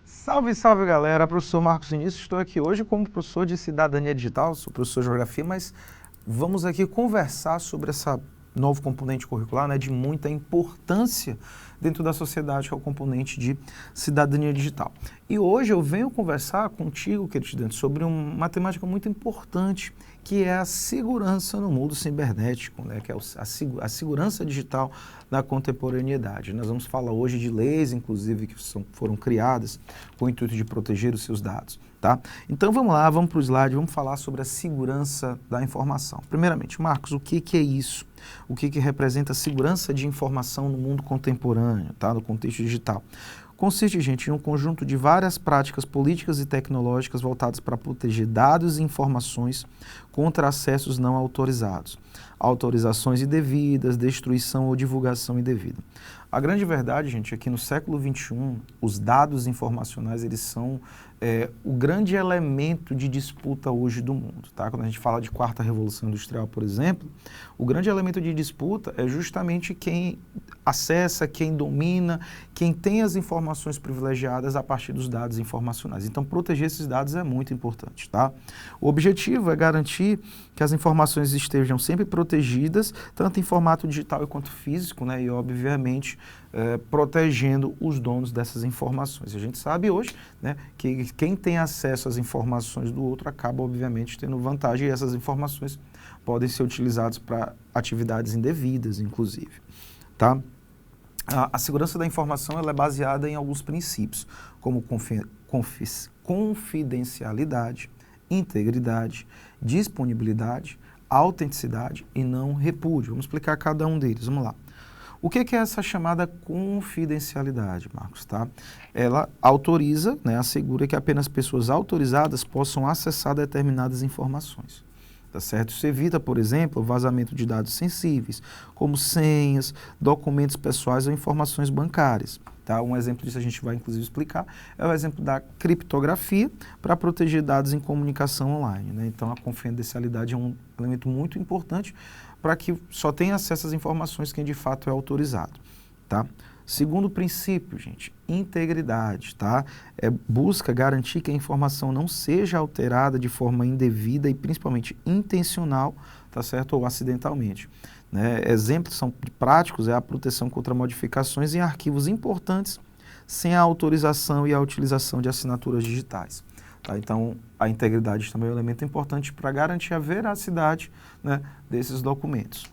Salve, salve galera, professor Marcos Vinícius, estou aqui hoje como professor de Cidadania Digital, sou professor de Geografia, mas vamos aqui conversar sobre essa novo componente curricular, né, de muita importância dentro da sociedade, que é o componente de Cidadania Digital. E hoje eu venho conversar contigo, querido estudante, sobre uma temática muito importante, que é a segurança no mundo cibernético, né, que é a segurança digital da contemporaneidade. Nós vamos falar hoje de leis, inclusive, que foram criadas com o intuito de proteger os seus dados. Tá? Então vamos lá, vamos para o slide, vamos falar sobre a segurança da informação. Primeiramente, Marcos, o que é isso? O que representa a segurança de informação no mundo contemporâneo, tá? No contexto digital? Consiste, gente, em um conjunto de várias práticas políticas e tecnológicas voltadas para proteger dados e informações contra acessos não autorizados, autorizações indevidas, destruição ou divulgação indevida. A grande verdade, gente, é que no século XXI, os dados informacionais, eles são o grande elemento de disputa hoje do mundo. Tá? Quando a gente fala de quarta revolução industrial, por exemplo, o grande elemento de disputa é justamente quem acessa, quem domina, quem tem as informações privilegiadas a partir dos dados informacionais. Então, proteger esses dados é muito importante. Tá? O objetivo é garantir que as informações estejam sempre protegidas, tanto em formato digital quanto físico, né? E, obviamente, protegendo os donos dessas informações. A gente sabe hoje, né, que quem tem acesso às informações do outro acaba, obviamente, tendo vantagem, e essas informações podem ser utilizadas para atividades indevidas, inclusive. Tá? A segurança da informação ela é baseada em alguns princípios, como confidencialidade, integridade, disponibilidade, autenticidade e não repúdio. Vamos explicar cada um deles. Vamos lá. O que é essa chamada confidencialidade, Marcos? Tá? Ela autoriza, né, assegura que apenas pessoas autorizadas possam acessar determinadas informações. Tá certo? Isso evita, por exemplo, o vazamento de dados sensíveis, como senhas, documentos pessoais ou informações bancárias. Tá? Um exemplo disso a gente vai, inclusive, explicar, é o exemplo da criptografia para proteger dados em comunicação online. Né? Então, a confidencialidade é um elemento muito importante para que só tenha acesso às informações quem de fato é autorizado. Tá? Segundo princípio, gente, integridade, tá? Busca garantir que a informação não seja alterada de forma indevida e principalmente intencional, tá certo? Ou acidentalmente. Né? Exemplos são práticos, é a proteção contra modificações em arquivos importantes sem a autorização e a utilização de assinaturas digitais. Tá? Então, a integridade também é um elemento importante para garantir a veracidade, né, desses documentos.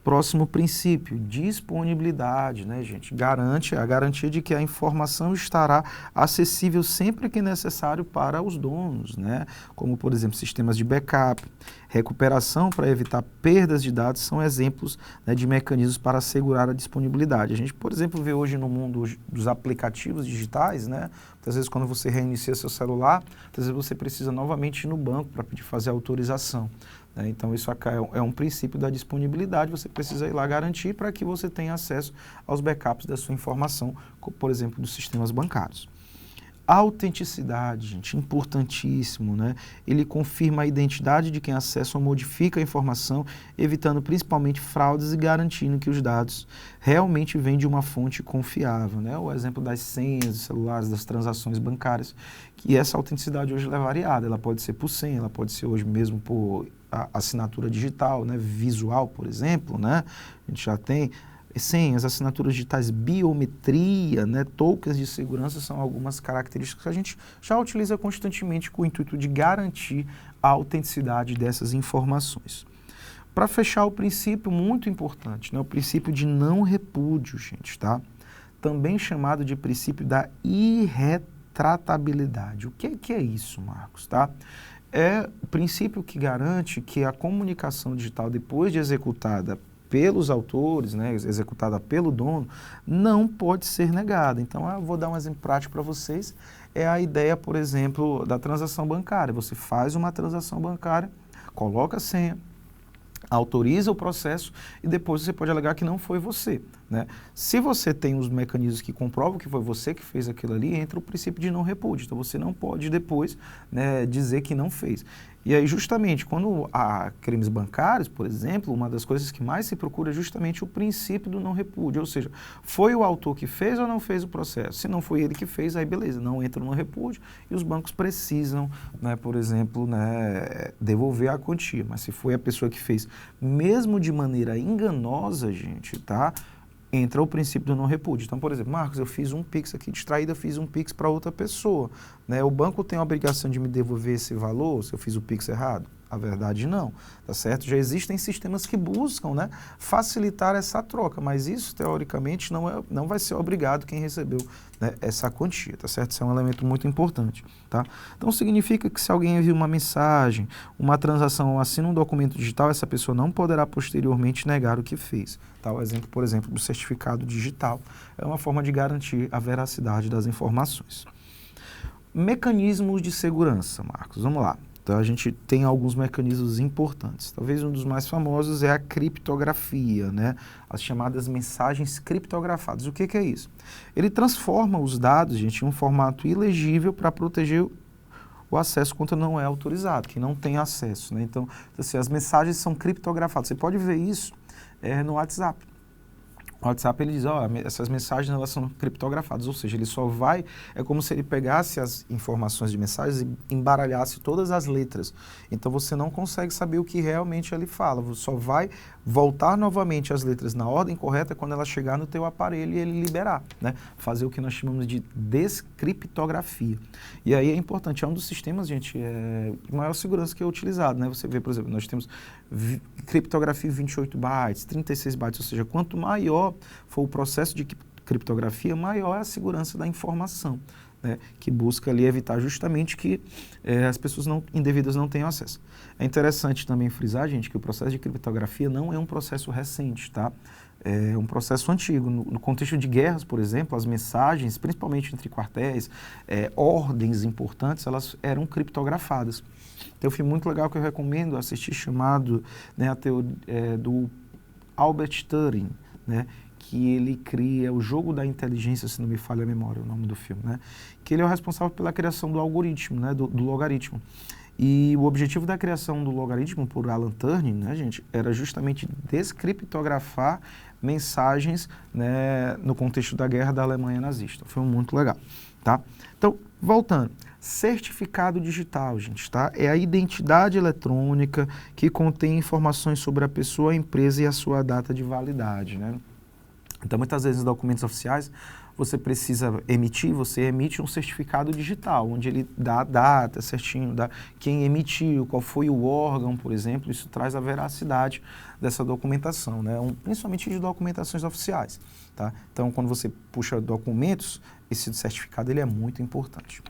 Próximo princípio, disponibilidade, né, gente? A garantia de que a informação estará acessível sempre que necessário para os donos, né? Como, por exemplo, sistemas de backup, recuperação para evitar perdas de dados são exemplos, né, de mecanismos para assegurar a disponibilidade. A gente, por exemplo, vê hoje no mundo dos aplicativos digitais, né? Muitas vezes quando você reinicia seu celular, muitas vezes você precisa novamente ir no banco para pedir fazer autorização. Então, isso é um princípio da disponibilidade, você precisa ir lá garantir para que você tenha acesso aos backups da sua informação, por exemplo, dos sistemas bancários. A autenticidade, gente, importantíssimo, né? Ele confirma a identidade de quem acessa ou modifica a informação, evitando principalmente fraudes e garantindo que os dados realmente vêm de uma fonte confiável, né? O exemplo das senhas de celulares, das transações bancárias, que essa autenticidade hoje é variada, ela pode ser por senha, ela pode ser hoje mesmo por assinatura digital, né? Visual, por exemplo, né? A gente já tem senhas, assinaturas digitais, biometria, né, tokens de segurança são algumas características que a gente já utiliza constantemente com o intuito de garantir a autenticidade dessas informações. Para fechar o princípio muito importante, né, o princípio de não repúdio, gente, tá? Também chamado de princípio da irretratabilidade. O que é isso, Marcos, tá? É o princípio que garante que a comunicação digital, depois de executada pelos autores, né, executada pelo dono, não pode ser negada. Então, eu vou dar um exemplo prático para vocês. É a ideia, por exemplo, da transação bancária. Você faz uma transação bancária, coloca a senha, autoriza o processo e depois você pode alegar que não foi você. né? Se você tem os mecanismos que comprovam que foi você que fez aquilo ali, entra o princípio de não repúdio. Então, você não pode depois, né, dizer que não fez. E aí, justamente, quando há crimes bancários, por exemplo, uma das coisas que mais se procura é justamente o princípio do não repúdio. Ou seja, foi o autor que fez ou não fez o processo? Se não foi ele que fez, aí beleza, não entra no repúdio e os bancos precisam, né, por exemplo, né, devolver a quantia. Mas se foi a pessoa que fez, mesmo de maneira enganosa, gente, tá? Entra o princípio do não repúdio. Então, por exemplo, Marcos, eu fiz um Pix aqui distraído, eu fiz um Pix para outra pessoa, né? O banco tem a obrigação de me devolver esse valor se eu fiz o Pix errado? A verdade não, tá certo? Já existem sistemas que buscam, né, facilitar essa troca, mas isso, teoricamente, não vai ser obrigado quem recebeu, né, essa quantia, tá certo? Isso é um elemento muito importante, tá? Então, significa que se alguém envia uma mensagem, uma transação ou assina um documento digital, essa pessoa não poderá posteriormente negar o que fez. Tá? O exemplo, por exemplo, do certificado digital é uma forma de garantir a veracidade das informações. Mecanismos de segurança, Marcos, vamos lá. Então, a gente tem alguns mecanismos importantes. Talvez um dos mais famosos é a criptografia, né? As chamadas mensagens criptografadas. O que é isso? Ele transforma os dados, gente, em um formato ilegível para proteger o acesso quando não é autorizado, que não tem acesso, né? Então, assim, as mensagens são criptografadas. Você pode ver isso no WhatsApp. O WhatsApp, ele diz, essas mensagens elas são criptografadas, ou seja, ele só vai, é como se ele pegasse as informações de mensagens e embaralhasse todas as letras. Então, você não consegue saber o que realmente ele fala, você só vai voltar novamente as letras na ordem correta quando ela chegar no teu aparelho e ele liberar, né? Fazer o que nós chamamos de descriptografia. E aí é importante, é um dos sistemas, gente, de maior segurança que é utilizado, né? Você vê, por exemplo, nós temos criptografia 28 bytes, 36 bytes, ou seja, quanto maior for o processo de criptografia, maior é a segurança da informação, né, que busca ali evitar justamente que as pessoas indevidas não tenham acesso. É interessante também frisar, gente, que o processo de criptografia não é um processo recente, tá? É um processo antigo. No contexto de guerras, por exemplo, as mensagens, principalmente entre quartéis, ordens importantes, elas eram criptografadas. Tem um filme muito legal que eu recomendo assistir, chamado, né, a teoria do Albert Turing, né, que ele cria o jogo da inteligência, se não me falha a memória, o nome do filme, né, que ele é o responsável pela criação do algoritmo, né, do logaritmo. E o objetivo da criação do logaritmo por Alan Turing, né, gente, era justamente descriptografar mensagens, né, no contexto da guerra da Alemanha nazista. Foi muito legal, tá? Então, voltando. Certificado digital, gente, tá? É a identidade eletrônica que contém informações sobre a pessoa, a empresa e a sua data de validade, né? Então, muitas vezes, nos documentos oficiais, você precisa emitir, você emite um certificado digital, onde ele dá a data certinho, dá quem emitiu, qual foi o órgão, por exemplo, isso traz a veracidade dessa documentação, né? Principalmente de documentações oficiais, tá? Então, quando você puxa documentos, esse certificado ele é muito importante.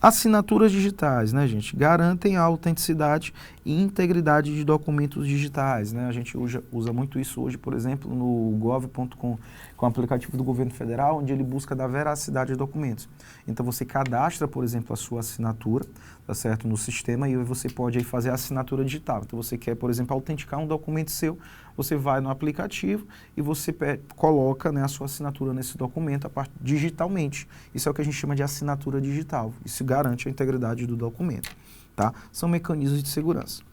Assinaturas digitais, né, gente, garantem a autenticidade e integridade de documentos digitais, né? A gente usa muito isso hoje, por exemplo, no gov.com, com o aplicativo do governo federal, onde ele busca da veracidade de documentos. Então, você cadastra, por exemplo, a sua assinatura, tá certo, no sistema, e você pode aí fazer a assinatura digital. Então, você quer, por exemplo, autenticar um documento seu, você vai no aplicativo e você coloca, né, a sua assinatura nesse documento digitalmente. Isso é o que a gente chama de assinatura digital. Isso garante a integridade do documento, tá? São mecanismos de segurança.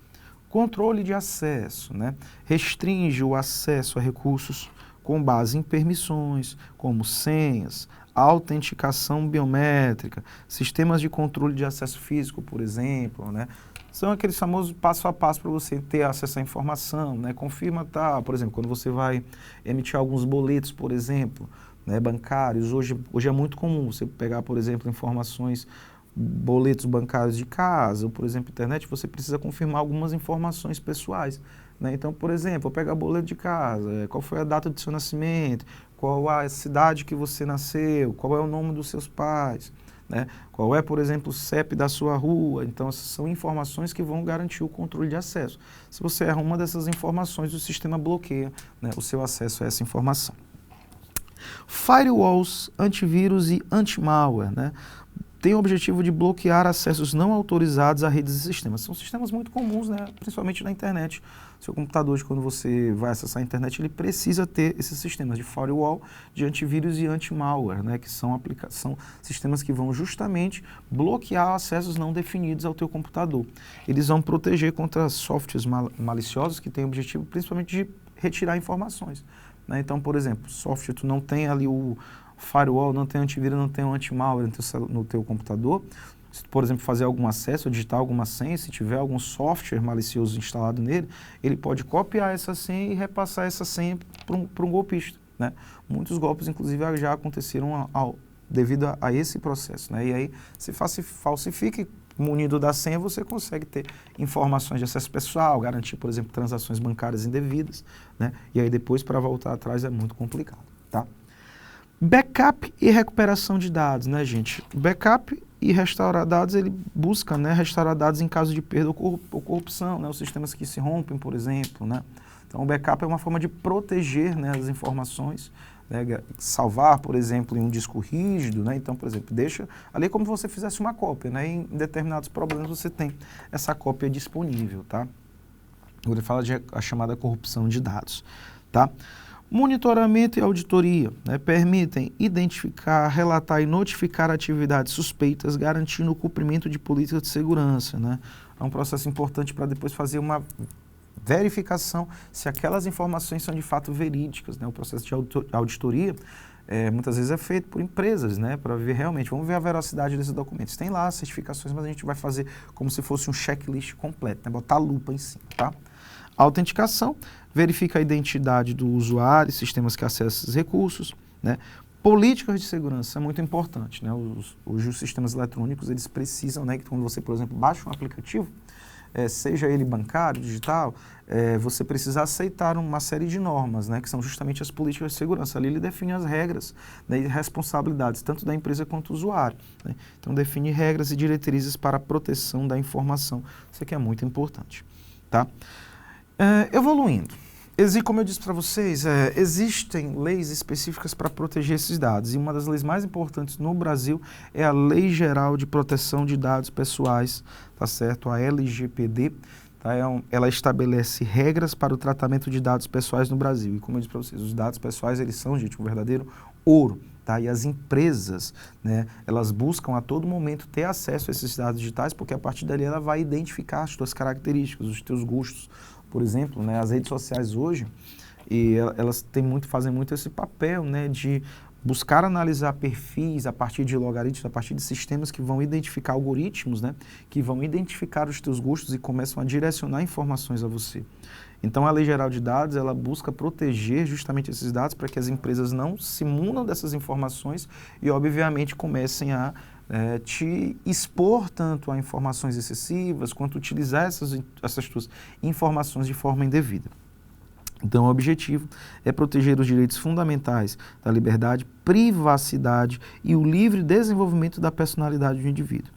Controle de acesso, né? Restringe o acesso a recursos com base em permissões, como senhas, autenticação biométrica, sistemas de controle de acesso físico, por exemplo, né? São aqueles famosos passo a passo para você ter acesso à informação, né? Confirma, tá? Por exemplo, quando você vai emitir alguns boletos, por exemplo, né, bancários, hoje é muito comum você pegar, por exemplo, informações, boletos bancários de casa, ou, por exemplo, internet, você precisa confirmar algumas informações pessoais, né? Então, por exemplo, eu pego boleto de casa, qual foi a data do seu nascimento, qual a cidade que você nasceu, qual é o nome dos seus pais, né? Qual é, por exemplo, o CEP da sua rua. Então, essas são informações que vão garantir o controle de acesso. Se você erra uma dessas informações, o sistema bloqueia, né, o seu acesso a essa informação. Firewalls, antivírus e anti-malware, né? tem o objetivo de bloquear acessos não autorizados a redes e sistemas. São sistemas muito comuns, né? Principalmente na internet. Seu computador, hoje, quando você vai acessar a internet, ele precisa ter esses sistemas de firewall, de antivírus e anti-malware, né? Que são sistemas que vão justamente bloquear acessos não definidos ao teu computador. Eles vão proteger contra softwares maliciosos que têm o objetivo principalmente de retirar informações, né? Então, por exemplo, software, tu não tem ali o firewall, não tem antivírus, não tem um anti-malware no teu computador. Se tu, por exemplo, fazer algum acesso, ou digitar alguma senha, se tiver algum software malicioso instalado nele, ele pode copiar essa senha e repassar essa senha para um golpista, né? Muitos golpes, inclusive, já aconteceram devido a esse processo, né? E aí, se falsifica, munido da senha, você consegue ter informações de acesso pessoal, garantir, por exemplo, transações bancárias indevidas, né? E aí depois, para voltar atrás, é muito complicado, tá? Backup e recuperação de dados, né, gente? Backup e restaurar dados, ele busca, né, restaurar dados em caso de perda ou corrupção, né, os sistemas que se rompem, por exemplo, né? Então, o backup é uma forma de proteger, né, as informações, né, salvar, por exemplo, em um disco rígido, né? Então, por exemplo, deixa ali como se você fizesse uma cópia, né? Em determinados problemas você tem essa cópia disponível, tá? Agora fala de a chamada corrupção de dados, tá? Monitoramento e auditoria, né, permitem identificar, relatar e notificar atividades suspeitas, garantindo o cumprimento de políticas de segurança, né? É um processo importante para depois fazer uma verificação se aquelas informações são de fato verídicas, né? O processo de auditoria muitas vezes é feito por empresas, né, para ver realmente, vamos ver a veracidade desses documentos. Tem lá as certificações, mas a gente vai fazer como se fosse um checklist completo, né, botar a lupa em cima, tá? Autenticação, verifica a identidade do usuário, sistemas que acessam esses recursos, né? Políticas de segurança é muito importante, né? Hoje os sistemas eletrônicos, eles precisam, né, que quando você, por exemplo, baixa um aplicativo, seja ele bancário, digital, você precisa aceitar uma série de normas, né, que são justamente as políticas de segurança. Ali ele define as regras, né, e responsabilidades, tanto da empresa quanto do usuário, né? Então, define regras e diretrizes para a proteção da informação. Isso aqui é muito importante, tá? Evoluindo. Como eu disse para vocês, existem leis específicas para proteger esses dados. E uma das leis mais importantes no Brasil é a Lei Geral de Proteção de Dados Pessoais, tá certo? A LGPD, tá? Ela estabelece regras para o tratamento de dados pessoais no Brasil. E como eu disse para vocês, os dados pessoais, eles são, gente, um verdadeiro ouro, tá? E as empresas, né, elas buscam a todo momento ter acesso a esses dados digitais, porque a partir dali ela vai identificar as suas características, os teus gostos. Por exemplo, né, as redes sociais hoje, elas fazem muito esse papel, né, de buscar analisar perfis a partir de logaritmos, a partir de sistemas que vão identificar algoritmos, né, que vão identificar os teus gostos e começam a direcionar informações a você. Então, a Lei Geral de Dados, ela busca proteger justamente esses dados para que as empresas não se munam dessas informações e, obviamente, comecem a te expor tanto a informações excessivas, quanto utilizar essas tuas informações de forma indevida. Então, o objetivo é proteger os direitos fundamentais da liberdade, privacidade e o livre desenvolvimento da personalidade do indivíduo.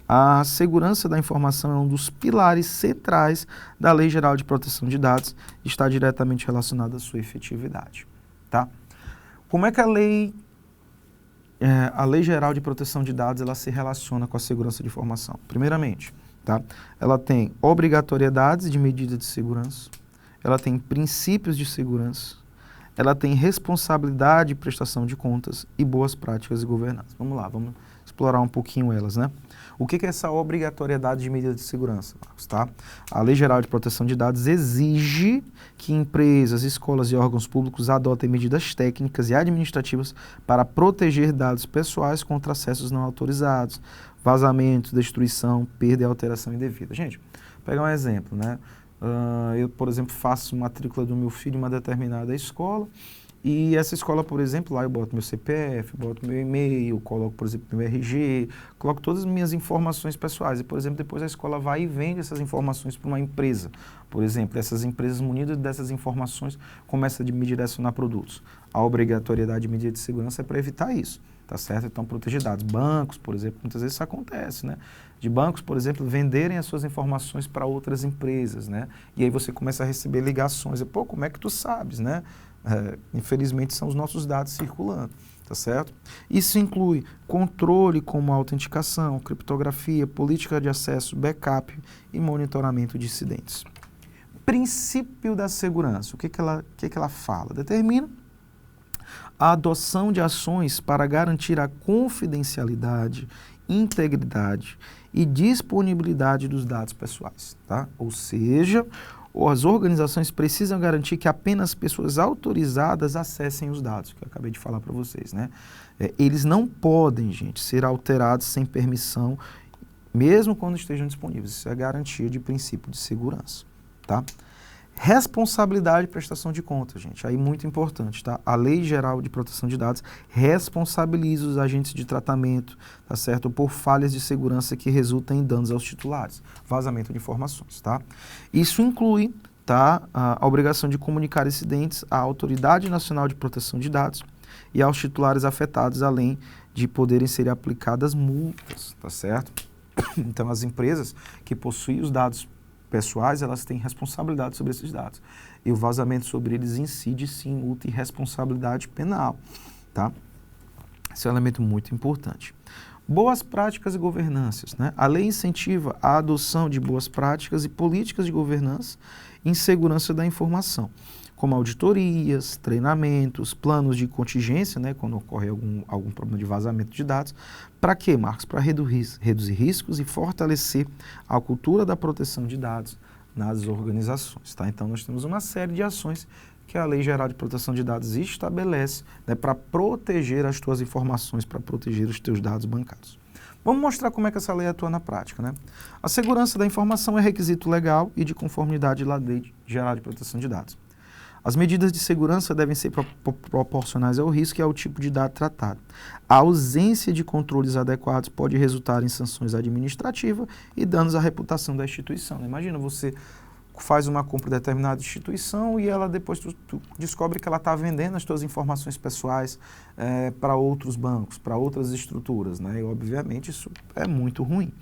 A segurança da informação é um dos pilares centrais da Lei Geral de Proteção de Dados e está diretamente relacionado à sua efetividade, tá? Como é que a Lei Geral de Proteção de Dados ela se relaciona com a segurança de informação? Primeiramente, tá? Ela tem obrigatoriedades de medidas de segurança, ela tem princípios de segurança, ela tem responsabilidade de prestação de contas e boas práticas de governança. Vamos lá, vamos explorar um pouquinho elas, né? O que é essa obrigatoriedade de medidas de segurança, Marcos, tá? A Lei Geral de Proteção de Dados exige que empresas, escolas e órgãos públicos adotem medidas técnicas e administrativas para proteger dados pessoais contra acessos não autorizados, vazamentos, destruição, perda e alteração indevida. Gente, vou pegar um exemplo, né? Eu, por exemplo, faço matrícula do meu filho em uma determinada escola e essa escola, por exemplo, lá eu boto meu CPF, boto meu e-mail, coloco, por exemplo, meu RG, coloco todas as minhas informações pessoais e, por exemplo, depois a escola vai e vende essas informações para uma empresa. Por exemplo, essas empresas munidas dessas informações começam a me direcionar produtos. A obrigatoriedade de medida de segurança é para evitar isso, tá certo? Então, proteger dados. Bancos, por exemplo, muitas vezes isso acontece, né? De bancos, por exemplo, venderem as suas informações para outras empresas, né? E aí você começa a receber ligações. Pô, como é que tu sabes, né? Infelizmente, são os nossos dados circulando. tá certo? Isso inclui controle como autenticação, criptografia, política de acesso, backup e monitoramento de incidentes. Princípio da segurança, o que que ela fala? Determina a adoção de ações para garantir a confidencialidade, integridade e disponibilidade dos dados pessoais, tá? Ou seja, as organizações precisam garantir que apenas pessoas autorizadas acessem os dados, que eu acabei de falar para vocês, né? Eles não podem, gente, ser alterados sem permissão, mesmo quando estejam disponíveis. Isso é garantia de princípio de segurança, tá? Responsabilidade e prestação de contas, gente, aí muito importante, tá? A Lei Geral de Proteção de Dados responsabiliza os agentes de tratamento, tá certo? Por falhas de segurança que resultam em danos aos titulares, vazamento de informações, tá? Isso inclui, tá, a obrigação de comunicar incidentes à Autoridade Nacional de Proteção de Dados e aos titulares afetados, além de poderem ser aplicadas multas, tá certo? Então, as empresas que possuem os dados pessoais, elas têm responsabilidade sobre esses dados. E o vazamento sobre eles incide, sim, multa e responsabilidade penal, tá? Esse é um elemento muito importante. Boas práticas e governanças, né? A lei incentiva a adoção de boas práticas e políticas de governança em segurança da informação, como auditorias, treinamentos, planos de contingência, né, quando ocorre algum problema de vazamento de dados. Para quê, Marcos? Para reduzir riscos e fortalecer a cultura da proteção de dados nas organizações, tá? Então, nós temos uma série de ações que a Lei Geral de Proteção de Dados estabelece, né, para proteger as tuas informações, para proteger os teus dados bancários. Vamos mostrar como é que essa lei atua na prática, né? A segurança da informação é requisito legal e de conformidade da Lei Geral de Proteção de Dados. As medidas de segurança devem ser proporcionais ao risco e ao tipo de dado tratado. A ausência de controles adequados pode resultar em sanções administrativas e danos à reputação da instituição. Imagina, você faz uma compra de determinada instituição e ela depois tu descobre que ela está vendendo as suas informações pessoais para outros bancos, para outras estruturas, né? E, obviamente, isso é muito ruim,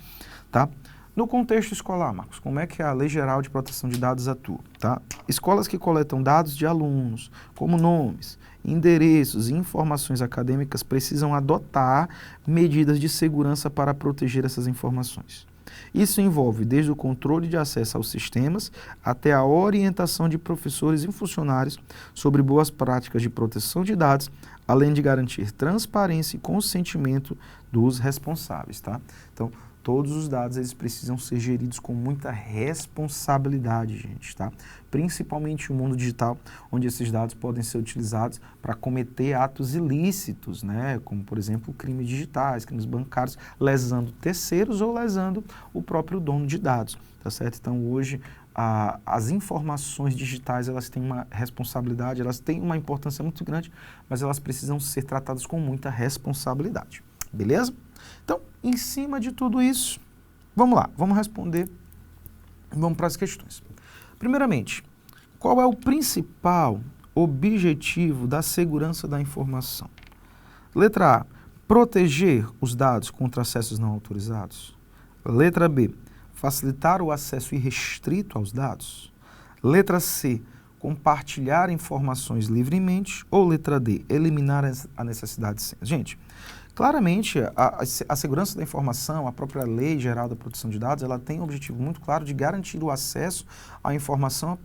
tá? No contexto escolar, Marcos, como é que a Lei Geral de Proteção de Dados atua? Tá? Escolas que coletam dados de alunos, como nomes, endereços e informações acadêmicas, precisam adotar medidas de segurança para proteger essas informações. Isso envolve desde o controle de acesso aos sistemas até a orientação de professores e funcionários sobre boas práticas de proteção de dados, além de garantir transparência e consentimento dos responsáveis, tá? Então, todos os dados, eles precisam ser geridos com muita responsabilidade, gente, tá? Principalmente no mundo digital, onde esses dados podem ser utilizados para cometer atos ilícitos, né? Como, por exemplo, crimes digitais, crimes bancários, lesando terceiros ou lesando o próprio dono de dados, tá certo? Então, hoje, as informações digitais, elas têm uma responsabilidade, elas têm uma importância muito grande, mas elas precisam ser tratadas com muita responsabilidade, beleza? Então, em cima de tudo isso, vamos lá, vamos responder, vamos para as questões. Primeiramente, qual é o principal objetivo da segurança da informação? Letra A, proteger os dados contra acessos não autorizados. Letra B, facilitar o acesso irrestrito aos dados. Letra C, compartilhar informações livremente. Ou letra D, eliminar a necessidade de senha. Gente, claramente, a segurança da informação, a própria Lei Geral da Proteção de Dados, ela tem um objetivo muito claro de garantir o acesso à informação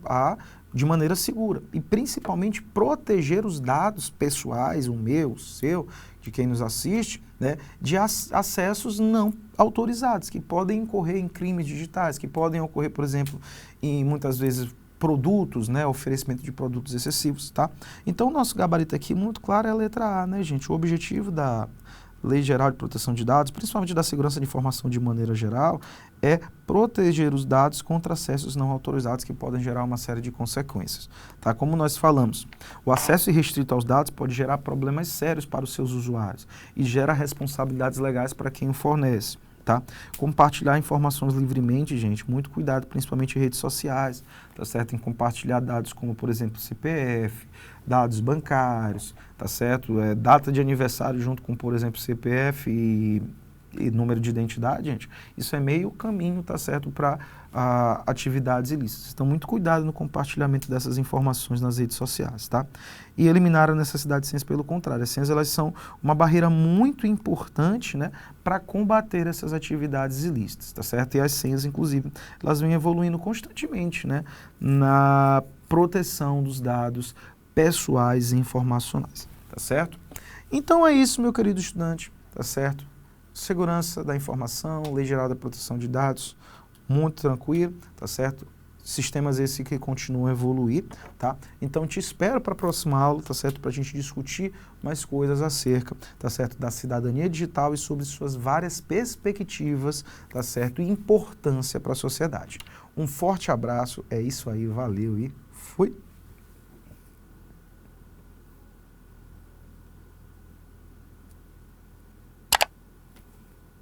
de maneira segura e, principalmente, proteger os dados pessoais, o meu, o seu, de quem nos assiste, né, de acessos não autorizados, que podem incorrer em crimes digitais, que podem ocorrer, por exemplo, em, muitas vezes, produtos, né, oferecimento de produtos excessivos, tá? Então, o nosso gabarito aqui, muito claro, é a letra A, né, gente? O objetivo da Lei Geral de Proteção de Dados, principalmente da segurança de informação de maneira geral, é proteger os dados contra acessos não autorizados que podem gerar uma série de consequências, tá? Como nós falamos, o acesso irrestrito aos dados pode gerar problemas sérios para os seus usuários e gera responsabilidades legais para quem o fornece. Tá? Compartilhar informações livremente, gente, muito cuidado, principalmente em redes sociais, tá certo? Em compartilhar dados como, por exemplo, CPF, dados bancários, tá certo? Data de aniversário junto com, por exemplo, CPF e número de identidade, gente, isso é meio caminho, tá certo, para atividades ilícitas. Então, muito cuidado no compartilhamento dessas informações nas redes sociais, tá? E eliminar a necessidade de senhas, pelo contrário. As senhas, elas são uma barreira muito importante, né, para combater essas atividades ilícitas, tá certo? E as senhas, inclusive, elas vêm evoluindo constantemente, né, na proteção dos dados pessoais e informacionais, tá certo? Então é isso, meu querido estudante, tá certo? Segurança da informação, Lei Geral da Proteção de Dados, muito tranquilo, tá certo? Sistemas esses que continuam a evoluir, tá? Então te espero para a próxima aula, tá certo? Para a gente discutir mais coisas acerca, tá certo? Da cidadania digital e sobre suas várias perspectivas, tá certo? E importância para a sociedade. Um forte abraço, é isso aí, valeu e fui!